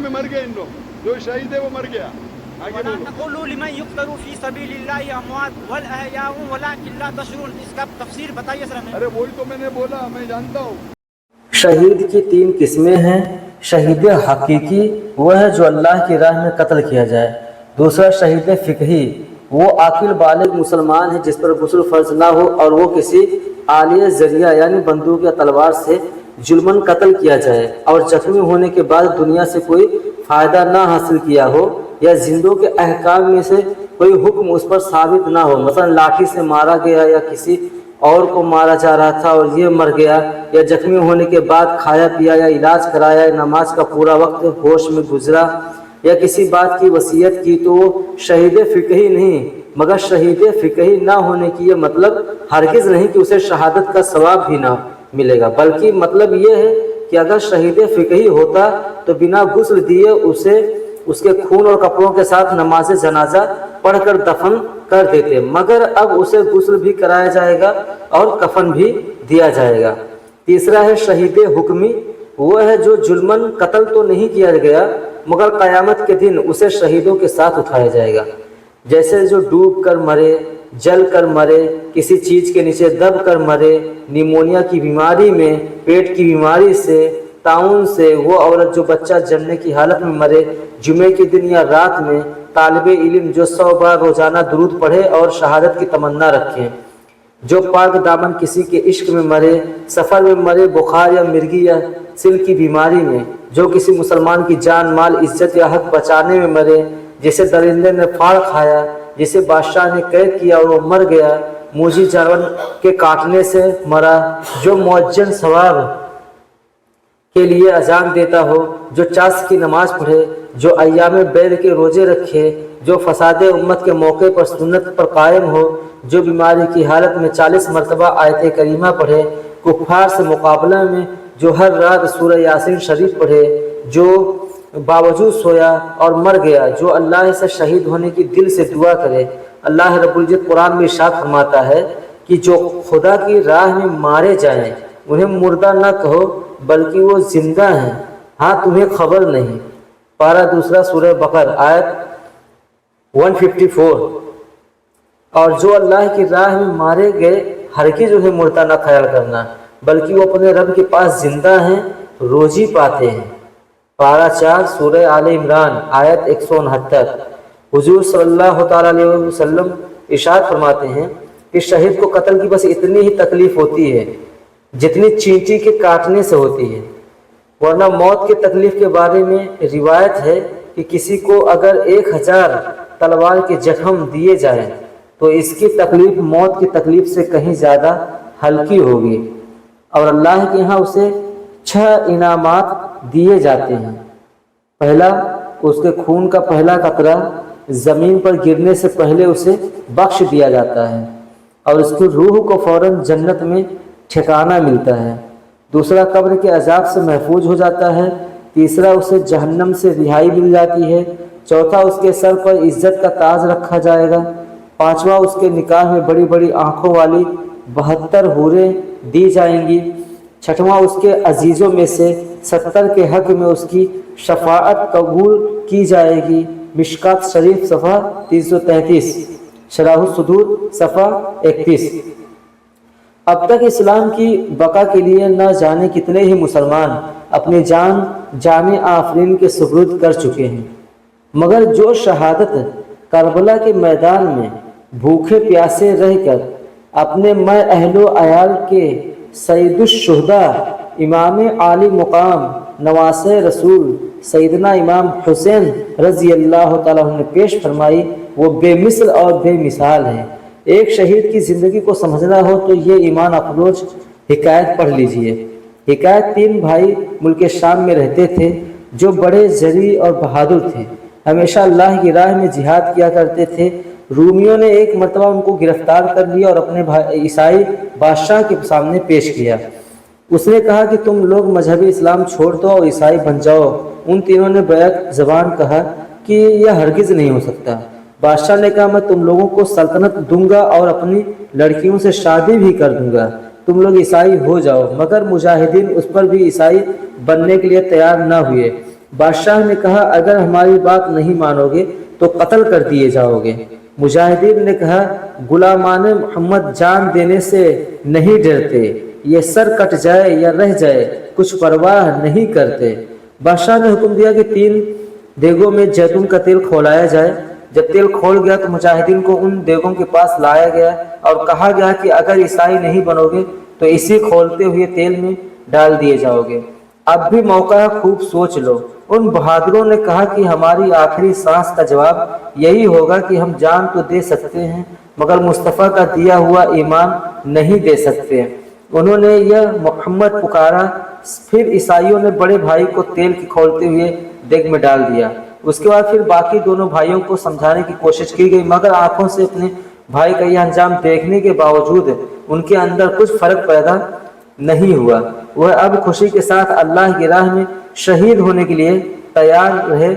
میں مر گئے ان لوگ، جو شہید ہے وہ مر گیا. آگے وَلَا بولو. تَقُولُوا لِمَن يُقْتَلُ فِي سَبِيلِ اللَّهِ أَمْوَاتٌ بَلْ أَحْيَاءٌ وَلَٰكِن لَّا تَشْعُرُونَ. اس کا تفسیر بتائیے سر ہمیں. ارے وہی تو میں نے بولا، میں جانتا ہوں. شہید کی 3 قسمیں ہیں. شہید حقیقی وہ ہے جو اللہ کی راہ میں قتل کیا جائے. دوسرا شہید فقہی، وہ عاقل بالغ مسلمان ہے جس پر غسل فرض نہ ہو اور وہ کسی عالیہ ذریعہ یعنی بندوق یا تلوار سے ظلماً قتل کیا جائے اور زخمی ہونے کے بعد دنیا سے کوئی فائدہ نہ حاصل کیا ہو یا زندوں کے احکام میں سے کوئی حکم اس پر ثابت نہ ہو. مثلا لاٹھی سے مارا گیا یا کسی اور کو مارا جا رہا تھا اور یہ مر گیا، یا زخمی ہونے کے بعد کھایا پیا یا علاج کرایا یا نماز کا پورا وقت ہوش میں گزرا یا کسی بات کی وصیت کی، تو وہ شہید فقہی نہیں. مگر شہید فقہی نہ ہونے کی یہ مطلب ہرگز نہیں کہ اسے شہادت کا ثواب بھی نہ ملے گا، بلکہ مطلب یہ ہے کہ اگر شہید فقہی ہوتا تو بنا غسل دیے اسے اس کے خون اور کپڑوں کے ساتھ نماز جنازہ پڑھ کر دفن کر دیتے. مگر اب اسے غسل بھی کرایا جائے گا اور کفن بھی دیا جائے گا. تیسرا ہے شہید حکمی، وہ ہے جو ظلماً قتل تو نہیں کیا گیا مگر قیامت کے دن اسے شہیدوں کے ساتھ اٹھایا جائے گا. جیسے جو ڈوب کر مرے، جل کر مرے، کسی چیز کے نیچے دب کر مرے، نیمونیا کی بیماری میں، پیٹ کی بیماری سے، طاعون سے، وہ عورت جو بچہ جننے کی حالت میں مرے، جمعے کے دن یا رات میں، طالب علم جو 100 بار روزانہ درود پڑھے اور شہادت کی تمنا رکھے، جو پاک دامن کسی کے عشق میں مرے، سفر میں مرے، بخار یا مرگی یا سل کی بیماری میں، جو کسی مسلمان کی جان مال عزت یا حق بچانے میں مرے، جسے درندے نے پھاڑ کھایا، جسے بادشاہ نے قید کیا اور وہ مر گیا، موذی جانور کے کاٹنے سے مرا، جو معجن ثواب کے لیے اذان دیتا ہو، جو چاس کی نماز پڑھے، جو ایام بیل کے روزے رکھے، جو فساد امت کے موقع پر سنت پر قائم ہو، جو بیماری کی حالت میں 40 مرتبہ آیت کریمہ پڑھے، کفار سے مقابلہ میں جو ہر رات سورہ یاسین شریف پڑھے، جو باوجود سویا اور مر گیا، جو اللہ سے شہید ہونے کی دل سے دعا کرے. اللہ رب العزت قرآن میں ارشاد فرماتا ہے کہ جو خدا کی راہ میں مارے جائیں انہیں مردہ نہ کہو بلکہ وہ زندہ ہیں، ہاں تمہیں خبر نہیں. پارہ 2 سورہ بقرہ آیت 154. اور جو اللہ کی راہ میں مارے گئے ہرگز انہیں مردہ نہ خیال کرنا بلکہ وہ اپنے رب کے پاس زندہ ہیں، روزی پاتے ہیں. پارہ 4 سورہ آل عمران آیت 169. حضور صلی اللہ تعالیٰ علیہ وسلم ارشاد فرماتے ہیں کہ شہید کو قتل کی بس اتنی ہی تکلیف ہوتی ہے جتنی چینٹی کے کاٹنے سے ہوتی ہے، ورنہ موت کے تکلیف کے بارے میں روایت ہے کہ کسی کو اگر 1000 تلوار کے زخم دیے جائیں تو اس کی تکلیف موت کی تکلیف سے کہیں زیادہ ہلکی ہوگی، اور اللہ کے ہاں اسے 6 انعامات دیے جاتے ہیں. پہلا، اس کے خون کا پہلا قطرہ زمین پر گرنے سے پہلے اسے بخش دیا جاتا ہے اور اس کی روح کو فوراً جنت میں ٹھکانہ ملتا ہے. دوسرا، قبر کے عذاب سے محفوظ ہو جاتا ہے. تیسرا، اسے جہنم سے رہائی مل جاتی ہے. چوتھا، اس کے سر پر عزت کا تاج رکھا جائے گا. پانچواں، اس کے نکاح میں بڑی بڑی آنکھوں والی 72 حوریں دی جائیں گی. چھٹواں، اس کے عزیزوں میں سے 70 کے حق میں اس کی شفاعت قبول کی جائے گی. مشکات شریف صفحہ 333، شرح الصدور صفحہ 31. اب تک اسلام کی بقا کے لیے نہ جانے کتنے ہی مسلمان اپنی جان جامع آفرین کے سپرد کر چکے ہیں، مگر جو شہادت کربلا کے میدان میں بھوکے پیاسے رہ کر اپنے میں اہل و عیال کے سید الشہداء امام عالی مقام نواس رسول سیدنا امام حسین رضی اللہ تعالیٰ عنہ نے پیش فرمائی، وہ بے مثل اور بے مثال ہے. ایک شہید کی زندگی کو سمجھنا ہو تو یہ ایمان افروز حکایت پڑھ لیجئے. حکایت 3 بھائی ملک شام میں رہتے تھے جو بڑے جری اور بہادر تھے، ہمیشہ اللہ کی راہ میں جہاد کیا کرتے تھے. رومیوں نے ایک مرتبہ ان کو گرفتار کر لیا اور اپنے عیسائی بادشاہ کے سامنے پیش کیا. اس نے کہا کہ تم لوگ مذہب اسلام چھوڑ دو اور عیسائی بن جاؤ. ان تینوں نے بیک زبان کہا کہ یہ ہرگز نہیں ہو سکتا. بادشاہ نے کہا میں تم لوگوں کو سلطنت دوں گا اور اپنی لڑکیوں سے شادی بھی کر دوں گا، تم لوگ عیسائی ہو جاؤ. مگر مجاہدین اس پر بھی عیسائی بننے کے لیے تیار نہ ہوئے. بادشاہ نے کہا اگر ہماری بات نہیں مانو گے تو قتل کر دیے جاؤ گے۔ مجاہدین نے کہا غلامان محمد جان دینے سے نہیں ڈرتے، یہ سر کٹ جائے یا رہ جائے کچھ پرواہ نہیں کرتے۔ بادشاہ نے حکم دیا کہ 3 دیگوں میں زیتون کا تیل کھولایا جائے۔ جب تیل کھول گیا تو مجاہدین کو ان دیگوں کے پاس لایا گیا اور کہا گیا کہ اگر عیسائی نہیں بنو گے تو اسی کھولتے ہوئے تیل میں ڈال دیے جاؤ گے۔ اب بھی موقع ہے، خوب سوچ لو۔ ان بہادروں نے کہا کہ ہماری آخری سانس کا جواب یہی ہوگا کہ ہم جان تو دے سکتے ہیں مگر مصطفیٰ کا دیا ہوا ایمان نہیں دے سکتے۔ انہوں نے یہ محمد پکارا، پھر عیسائیوں نے بڑے بھائی کو تیل کے کھولتے ہوئے دیگ میں ڈال دیا۔ اس کے بعد پھر باقی دونوں بھائیوں کو سمجھانے کی کوشش کی گئی مگر آنکھوں سے اپنے بھائی کا یہ انجام دیکھنے کے باوجود ان کے اندر کچھ فرق پیدا نہیں ہوا۔ وہ اب خوشی کے ساتھ اللہ کی راہ میں شہید ہونے کے لیے تیار رہے۔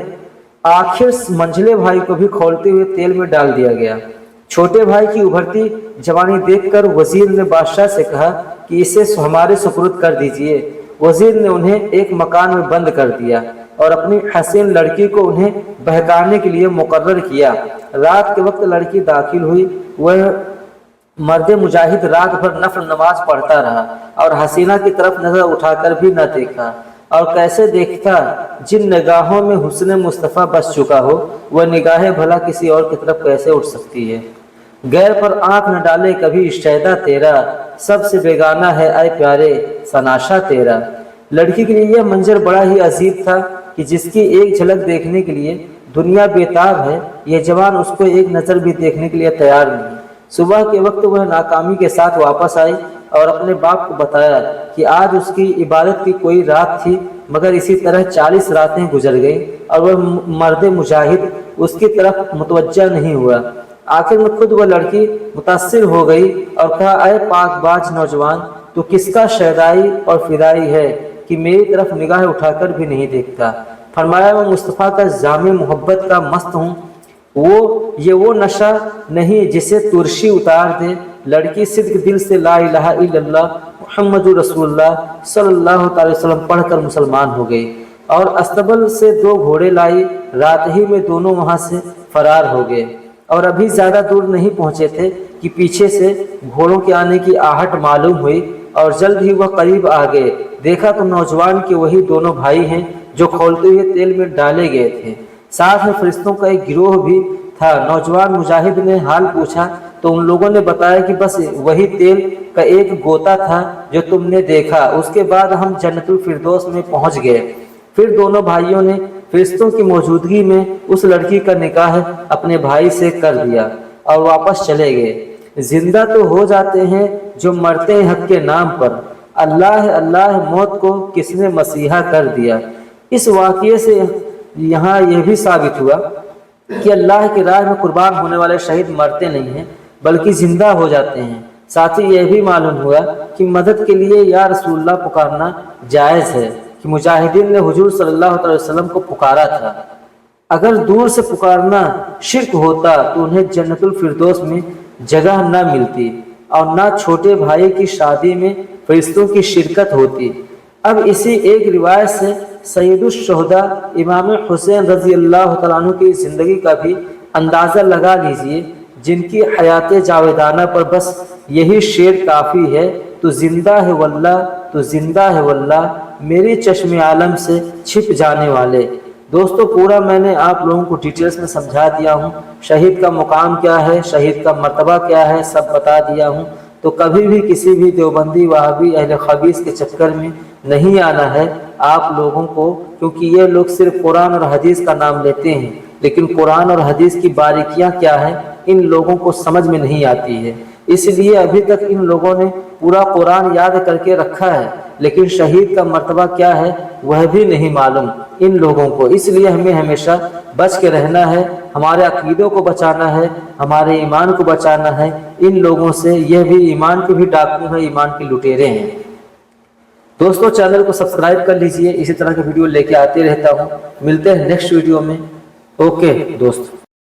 آخر منجلے بھائی کو بھی کھولتے ہوئے تیل میں ڈال دیا گیا۔ چھوٹے بھائی کی ابھرتی جوانی دیکھ کر وزیر نے بادشاہ سے کہا کہ اسے ہمارے سپرد کر دیجئے۔ وزیر نے انہیں ایک مکان میں بند کر دیا اور اپنی حسین لڑکی کو انہیں بہکانے کے لیے مقرر کیا۔ رات کے وقت لڑکی داخل ہوئی۔ وہ مرد مجاہد رات بھر نفل نماز پڑھتا رہا اور حسینہ کی طرف نظر اٹھا کر بھی نہ دیکھا، اور کیسے دیکھتا جن نگاہوں میں حسن مصطفیٰ بس چکا ہو وہ نگاہیں بھلا کسی اور کی طرف کیسے اٹھ سکتی ہے۔ غیر پر آنکھ نہ ڈالے کبھی شیدا تیرا، سب سے بیگانہ ہے اے پیارے سناشا تیرا۔ لڑکی کے لیے یہ منظر بڑا ہی عجیب تھا کہ جس کی ایک جھلک دیکھنے کے لیے دنیا بیتاب ہے، یہ جوان اس کو ایک نظر بھی دیکھنے کے لیے تیار نہیں۔ صبح کے وقت وہ ناکامی کے ساتھ واپس آئی اور اپنے باپ کو بتایا کہ آج اس کی عبادت کی کوئی رات تھی مگر اسی طرح 40 راتیں گزر گئیں اور وہ مرد مجاہد اس کی طرف متوجہ نہیں ہوا۔ آخر میں خود وہ لڑکی متاثر ہو گئی اور کہا اے پاک باز نوجوان، تو کس کا شیدائی اور فدائی ہے کہ میری طرف نگاہ اٹھا کر بھی نہیں دیکھتا؟ فرمایا میں مصطفیٰ کا جام محبت کا مست ہوں، وہ نشہ نہیں جسے ترشی اتار دے۔ لڑکی صدق دل سے لا الہ الا اللہ محمد رسول اللہ صلی اللہ تعالی وسلم پڑھ کر مسلمان ہو گئی اور استبل سے 2 گھوڑے لائی۔ رات ہی میں دونوں وہاں سے فرار ہو گئے اور ابھی زیادہ دور نہیں پہنچے تھے کہ پیچھے سے گھوڑوں کے آنے کی آہٹ معلوم ہوئی اور جلد ہی وہ قریب آ گئے۔ دیکھا تو نوجوان کے وہی دونوں بھائی ہیں جو کھولتے ہوئے تیل میں ڈالے گئے تھے، ساتھ میں فرشتوں کا ایک گروہ بھی تھا۔ نوجوان مجاہد نے حال پوچھا تو ان لوگوں نے بتایا کہ بس وہی تیل کا ایک گوتا تھا جو تم نے دیکھا، اس کے بعد ہم جنت الفردوس میں پہنچ گئے۔ پھر دونوں بھائیوں نے فرشتوں کی موجودگی میں اس لڑکی کا نکاح اپنے بھائی سے کر دیا اور واپس چلے گئے۔ زندہ تو ہو جاتے ہیں جو مرتے ہیں حق کے نام پر، اللہ اللہ موت کو کس نے مسیحا کر دیا۔ اس واقعے سے یہاں یہ بھی ثابت ہوا کہ اللہ کی راہ میں قربان ہونے والے شہید مرتے نہیں ہیں بلکہ زندہ ہو جاتے ہیں۔ ساتھ ہی یہ بھی معلوم ہوا کہ مدد کے لیے یا رسول اللہ پکارنا جائز ہے کہ مجاہدین نے حضور صلی اللہ علیہ وسلم کو پکارا تھا۔ اگر دور سے پکارنا شرک ہوتا تو انہیں جنت الفردوس میں جگہ نہ ملتی اور نہ چھوٹے بھائی کی شادی میں فرشتوں کی شرکت ہوتی۔ اب اسی ایک روایت سے سید الشہداء امام حسین رضی اللہ تعالیٰ عنہ کی زندگی کا بھی اندازہ لگا لیجئے، جن کی حیات جاویدانہ پر بس یہی شعر کافی ہے، تو زندہ ہے واللہ، تو زندہ ہے واللہ، میری چشم عالم سے چھپ جانے والے۔ دوستو پورا میں نے آپ لوگوں کو ڈیٹیلز میں سمجھا دیا ہوں، شہید کا مقام کیا ہے، شہید کا مرتبہ کیا ہے، سب بتا دیا ہوں۔ تو کبھی بھی کسی بھی دیوبندی وہابی اہل خبیث کے چکر میں نہیں آنا ہے آپ لوگوں کو، کیونکہ یہ لوگ صرف قرآن اور حدیث کا نام لیتے ہیں لیکن قرآن اور حدیث کی باریکیاں کیا ہیں ان لوگوں کو سمجھ میں نہیں آتی ہے۔ اس لیے ابھی تک ان لوگوں نے پورا قرآن یاد کر کے رکھا ہے لیکن شہید کا مرتبہ کیا ہے وہ بھی نہیں معلوم ان لوگوں کو۔ اس لیے ہمیں ہمیشہ بچ کے رہنا ہے، ہمارے عقیدوں کو بچانا ہے، ہمارے ایمان کو بچانا ہے ان لوگوں سے۔ یہ بھی ایمان کے بھی ڈاکو ہیں، ایمان کے لٹیرے ہیں۔ دوستو چینل کو سبسکرائب کر لیجئے، اسی طرح کے ویڈیو لے کے آتے رہتا ہوں۔ ملتے ہیں نیکسٹ ویڈیو میں۔ اوکے دوست۔